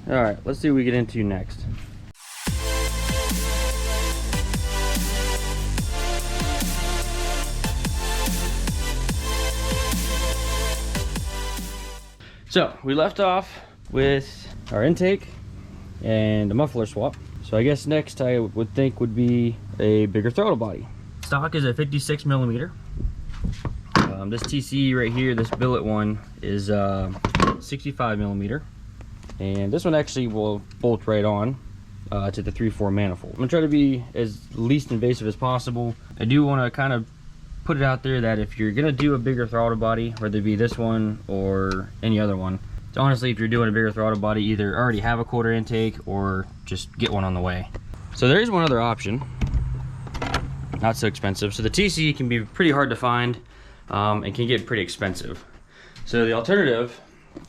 All right, let's see what we get into next. So we left off with our intake and the muffler swap. So I guess next I would think would be a bigger throttle body. Stock is a 56 millimeter. This TC right here, this billet one, is 65 millimeter. And this one actually will bolt right on to the 3/4 manifold. I'm gonna try to be as least invasive as possible. I do want to kind of put it out there that if you're gonna do a bigger throttle body, whether it be this one or any other one, so honestly, if you're doing a bigger throttle body, either already have a quarter intake or just get one on the way. So there is one other option, not so expensive. So the TC can be pretty hard to find and can get pretty expensive. So the alternative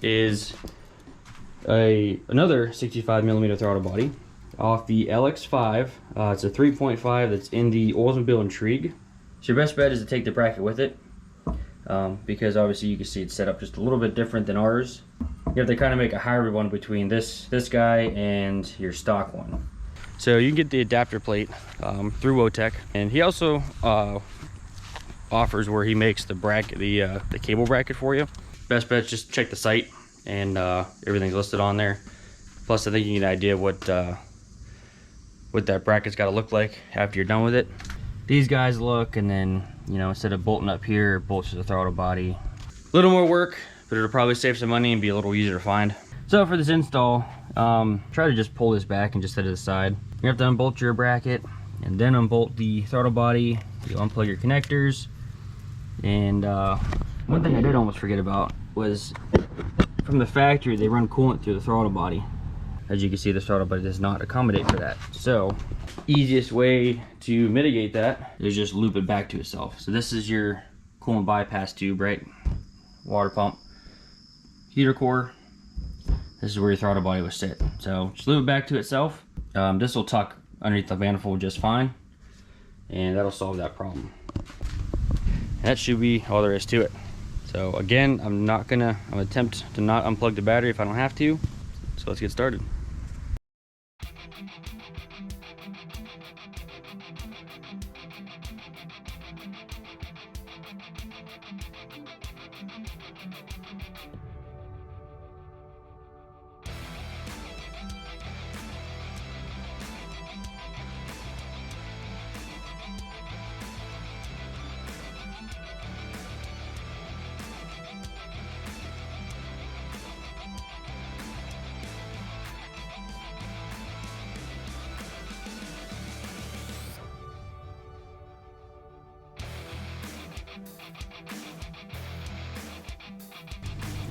is another 65 millimeter throttle body off the LX5. It's a 3.5 that's in the Oldsmobile Intrigue. So your best bet is to take the bracket with it because obviously you can see it's set up just a little bit different than ours. You have to kind of make a hybrid one between this guy and your stock one. So you can get the adapter plate through Wotech, and he also offers where he makes the bracket, the cable bracket for you. Best bet is just check the site, and everything's listed on there. Plus, I think you get an idea what that bracket's got to look like after you're done with it. These guys look, and then, you know, instead of bolting up here, it bolts to the throttle body. A little more work, but it'll probably save some money and be a little easier to find. So for this install, try to just pull this back and just set it aside. You have to unbolt your bracket and then unbolt the throttle body. You unplug your connectors. And one thing I did almost forget about was from the factory, they run coolant through the throttle body. As you can see, the throttle body does not accommodate for that. So easiest way to mitigate that is just loop it back to itself. So this is your coolant bypass tube, right? Water pump, heater core. This is where your throttle body was sit. So just loop it back to itself. This will tuck underneath the manifold just fine, and that'll solve that problem. That should be all there is to it. So again, I'm gonna attempt to not unplug the battery if I don't have to. So let's get started.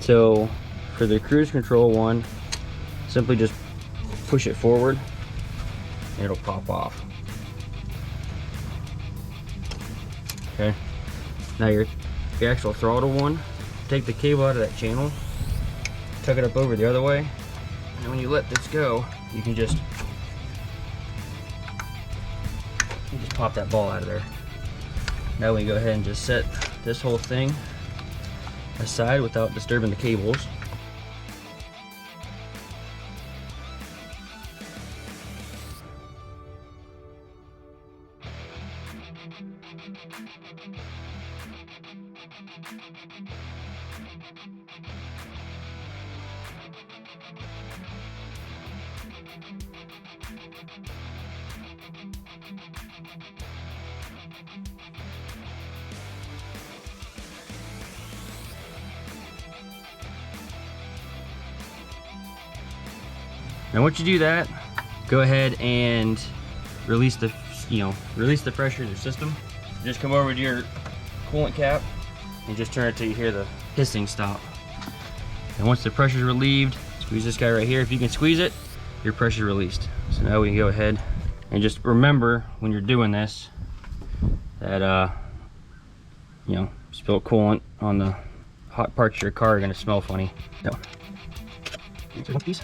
So for the cruise control one, simply just push it forward and it'll pop off. Okay. Now your actual throttle one, take the cable out of that channel, tuck it up over the other way, and when you let this go, you can just pop that ball out of there. Now we go ahead and just set this whole thing aside without disturbing the cables. Now once you do that, go ahead and release the pressure of your system. Just come over to your coolant cap and just turn it till you hear the hissing stop. And once the pressure is relieved, squeeze this guy right here. If you can squeeze it, your pressure released. So now we can go ahead and just remember when you're doing this that spilled coolant on the hot parts of your car are gonna smell funny. So, one piece.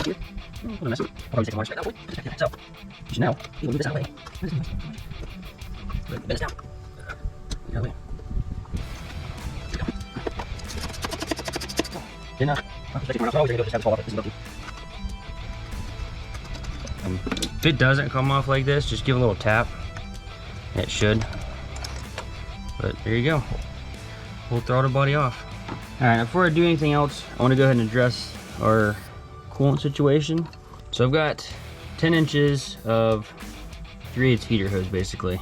Here. What a mess. I'll probably take a water spray that way. So, you should know. You leave this out of the way. Bend this down. Get out of the way. Didn't taking more off. You're gonna go just have to fall off it. This is lucky. If it doesn't come off like this, just give a little tap. It should. But there you go. We'll throttle body off. All right, before I do anything else, I want to go ahead and address our coolant situation. So I've got 10 inches of 3/8 heater hose basically.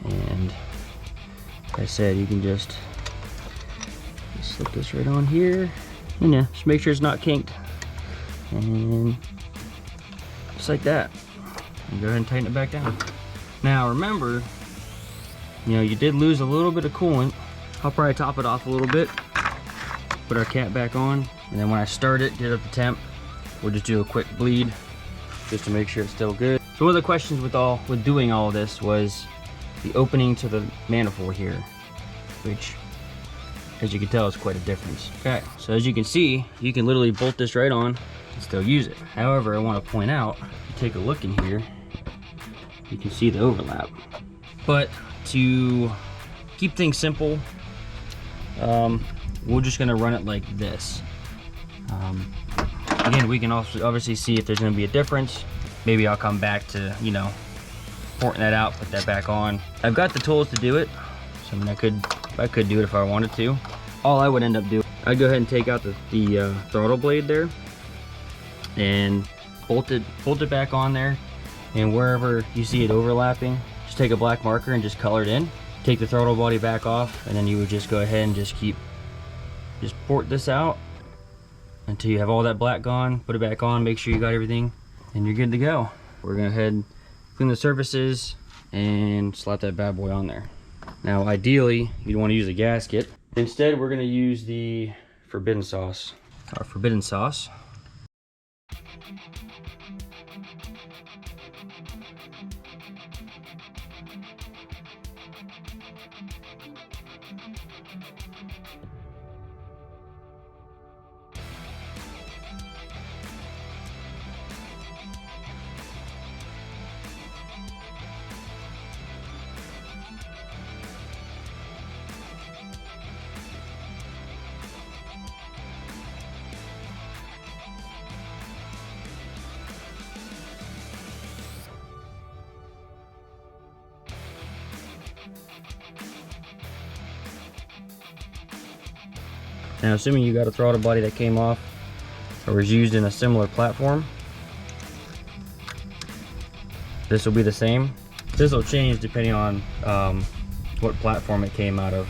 And like I said, you can just slip this right on here. And yeah, just make sure it's not kinked. And just like that. And go ahead and tighten it back down. Now remember, you know, you did lose a little bit of coolant. I'll probably top it off a little bit. Put our cap back on. And then when I start it, get up the temp, we'll just do a quick bleed just to make sure it's still good. So one of the questions with doing all of this was the opening to the manifold here, which, as you can tell, is quite a difference. Okay, so as you can see, you can literally bolt this right on and still use it. However, I want to point out, if you take a look in here, you can see the overlap. But to keep things simple, we're just gonna run it like this. Again, we can also obviously see if there's gonna be a difference. Maybe I'll come back to, you know, porting that out, put that back on. I've got the tools to do it. So I mean, I could do it if I wanted to. All I would end up doing, I'd go ahead and take out the throttle blade there and bolt it back on there. And wherever you see it overlapping, just take a black marker and just color it in. Take the throttle body back off, and then you would just go ahead and just port this out until you have all that black gone. Put it back on, make sure you got everything, and you're good to go. We're gonna go ahead and clean the surfaces and slap that bad boy on there. Now ideally, you'd want to use a gasket. Instead, we're gonna use the forbidden sauce. Our forbidden sauce. Now, assuming you got a throttle body that came off or was used in a similar platform, this will be the same. This will change depending on what platform it came out of.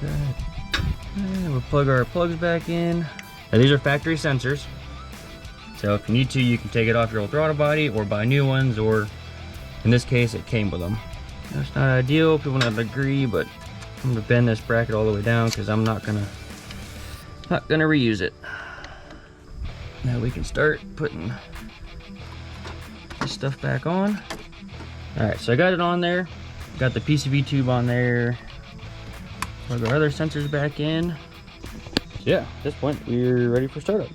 Okay. And we'll plug our plugs back in. Now, these are factory sensors, so if you need to, you can take it off your old throttle body or buy new ones, or in this case, it came with them. That's not ideal, people not agree, but I'm gonna bend this bracket all the way down because I'm not gonna reuse it. Now we can start putting this stuff back on. All right, so I got it on there. Got the PCV tube on there. Plug our other sensors back in. So yeah, at this point, we're ready for startup.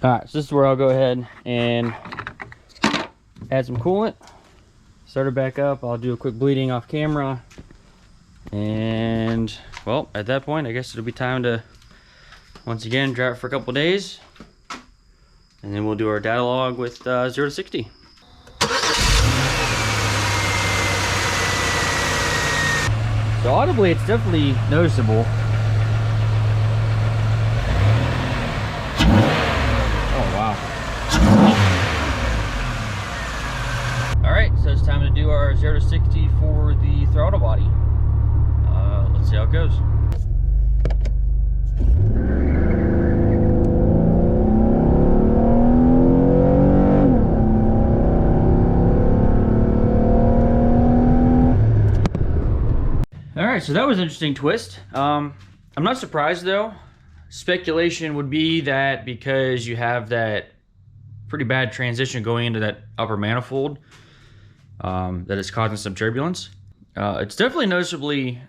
All right, so this is where I'll go ahead and add some coolant. Start it back up. I'll do a quick bleeding off camera. And, well, at that point, I guess it'll be time to, once again, drive it for a couple days. And then we'll do our data log with 0 to 60. So audibly, it's definitely noticeable. Oh, wow. All right, so it's time to do our 0 to 60 for the throttle body. Let's see how it goes. All right, so that was an interesting twist. I'm not surprised though. Speculation would be that because you have that pretty bad transition going into that upper manifold, that it's causing some turbulence. It's definitely noticeably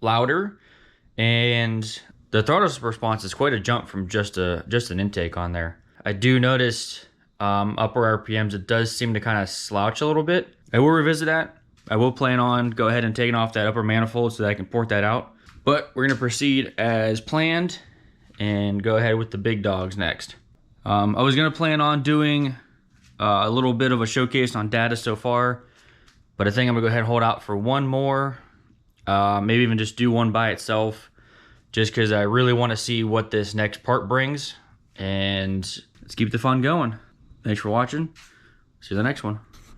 louder, and the throttle response is quite a jump from just an intake on there. I do notice upper RPMs, it does seem to kind of slouch a little bit. I will revisit that. I will plan on go ahead and taking off that upper manifold so that I can port that out. But we're gonna proceed as planned and go ahead with the big dogs next. I was gonna plan on doing a little bit of a showcase on data so far, but I think I'm gonna go ahead and hold out for one more, maybe even just do one by itself, just because I really want to see what this next part brings, and let's keep the fun going. Thanks for watching. See you in the next one.